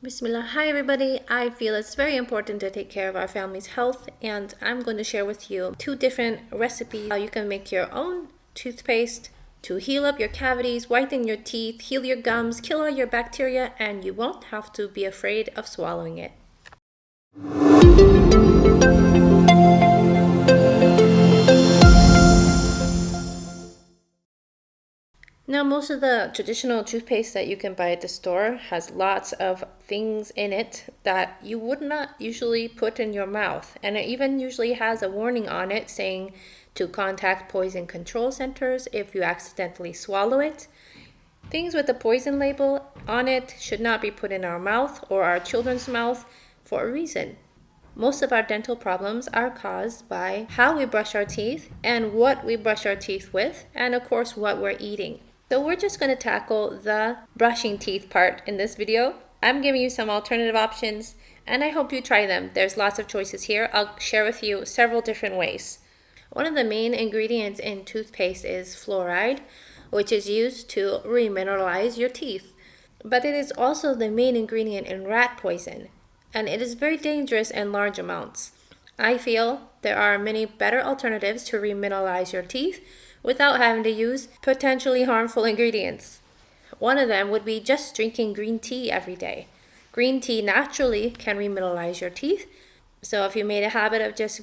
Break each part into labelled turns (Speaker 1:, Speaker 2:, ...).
Speaker 1: Bismillah. Hi everybody. I feel it's very important to take care of our family's health, and I'm going to share with you two different recipes how you can make your own toothpaste to heal up your cavities, whiten your teeth, heal your gums, kill all your bacteria, and you won't have to be afraid of swallowing it. Now, most of the traditional toothpaste that you can buy at the store has lots of things in it that you would not usually put in your mouth. And it even usually has a warning on it saying to contact poison control centers if you accidentally swallow it. Things with a poison label on it should not be put in our mouth or our children's mouth for a reason. Most of our dental problems are caused by how we brush our teeth and what we brush our teeth with, and of course what we're eating. So we're just going to tackle the brushing teeth part in this video. I'm giving you some alternative options and I hope you try them. There's lots of choices here. I'll share with you several different ways. One of the main ingredients in toothpaste is fluoride, which is used to remineralize your teeth. But it is also the main ingredient in rat poison, and it is very dangerous in large amounts. I feel there are many better alternatives to remineralize your teeth without having to use potentially harmful ingredients. One of them would be just drinking green tea every day. Green tea naturally can remineralize your teeth, so if you made a habit of just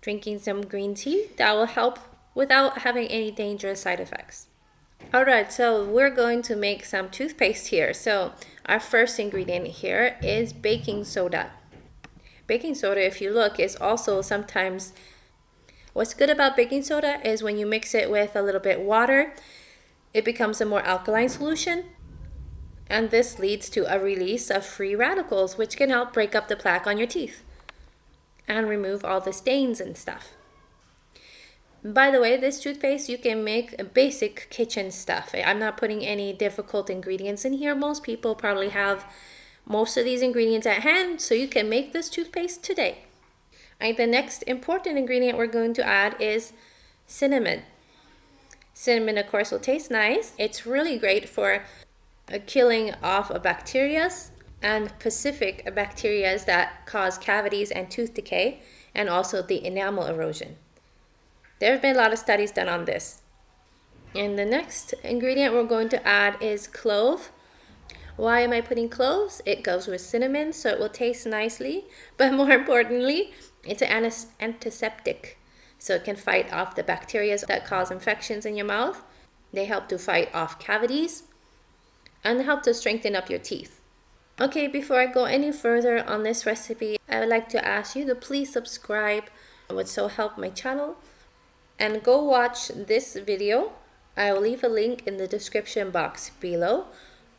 Speaker 1: drinking some green tea, that will help without having any dangerous side effects. Alright, so we're going to make some toothpaste here. So our first ingredient here is baking soda. Baking soda, if you look, is also sometimes. What's good about baking soda is when you mix it with a little bit water, it becomes a more alkaline solution, and this leads to a release of free radicals, which can help break up the plaque on your teeth and remove all the stains and stuff. By the way, this toothpaste you can make basic kitchen stuff. I'm not putting any difficult ingredients in here. Most people probably have most of these ingredients at hand, so you can make this toothpaste today. The next important ingredient we're going to add is cinnamon. Cinnamon, of course, will taste nice. It's really great for killing off bacteria and specific bacteria that cause cavities and tooth decay, and also the enamel erosion. There have been a lot of studies done on this. And the next ingredient we're going to add is clove. Why am I putting cloves? It goes with cinnamon, so it will taste nicely. But more importantly, it's an antiseptic, so it can fight off the bacteria that cause infections in your mouth. They help to fight off cavities and help to strengthen up your teeth. Okay, before I go any further on this recipe, I would like to ask you to please subscribe. It would so help my channel. And go watch this video. I will leave a link in the description box below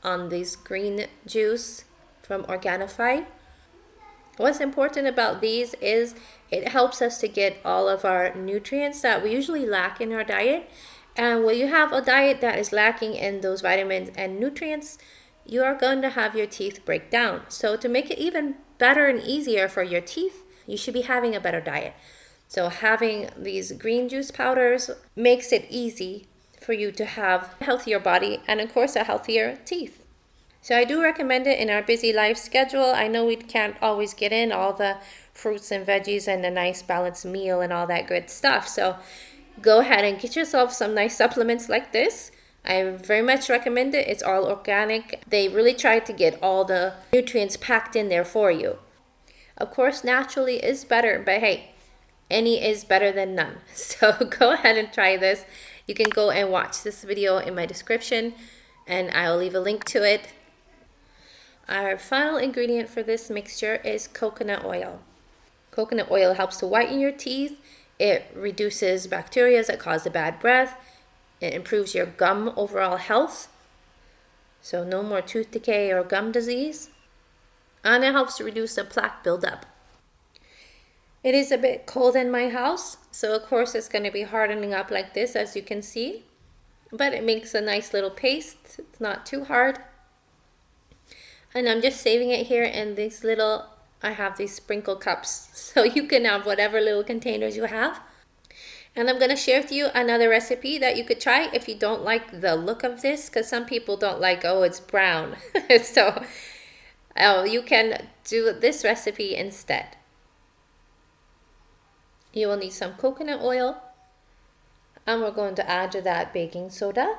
Speaker 1: on this green juice from Organifi. What's important about these is it helps us to get all of our nutrients that we usually lack in our diet. And when you have a diet that is lacking in those vitamins and nutrients, you are going to have your teeth break down. So to make it even better and easier for your teeth, you should be having a better diet. So having these green juice powders makes it easy for you to have a healthier body and of course a healthier teeth. So I do recommend it in our busy life schedule. I know we can't always get in all the fruits and veggies and a nice balanced meal and all that good stuff. So go ahead and get yourself some nice supplements like this. I very much recommend it. It's all organic. They really try to get all the nutrients packed in there for you. Of course, naturally is better, but hey, any is better than none. So go ahead and try this. You can go and watch this video in my description and I'll leave a link to it. Our final ingredient for this mixture is coconut oil. Coconut oil helps to whiten your teeth. It reduces bacteria that cause the bad breath. It improves your gum overall health. So no more tooth decay or gum disease. And it helps to reduce the plaque buildup. It is a bit cold in my house, so of course it's going to be hardening up like this, as you can see. But it makes a nice little paste. It's not too hard. And I'm just saving it here in these little, I have these sprinkle cups. So you can have whatever little containers you have. And I'm going to share with you another recipe that you could try if you don't like the look of this. Because some people don't like, oh, it's brown. So Oh, you can do this recipe instead. You will need some coconut oil, and we're going to add to that baking soda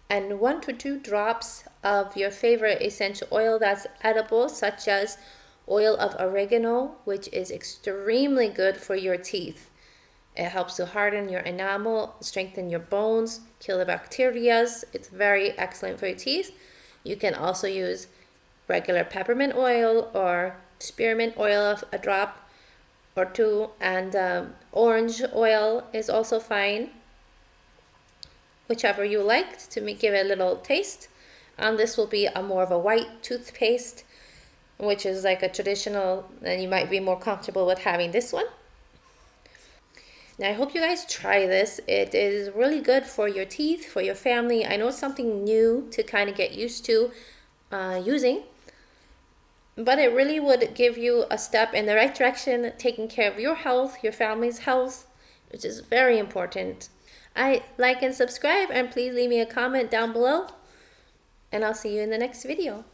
Speaker 1: and 1 to 2 drops of your favorite essential oil that's edible, such as oil of oregano, which is extremely good for your teeth. It helps to harden your enamel, strengthen your bones, kill the bacteria. It's very excellent for your teeth. You can also use regular peppermint oil or spearmint oil of a drop or two, and orange oil is also fine, whichever you like, to give it a little taste. And this will be a more of a white toothpaste, which is like a traditional, and you might be more comfortable with having this one. Now I hope you guys try this. It is really good for your teeth, for your family. I know it's something new to kind of get used to using, but it really would give you a step in the right direction, taking care of your health, your family's health, which is very important. Like and subscribe, and please leave me a comment down below, and I'll see you in the next video.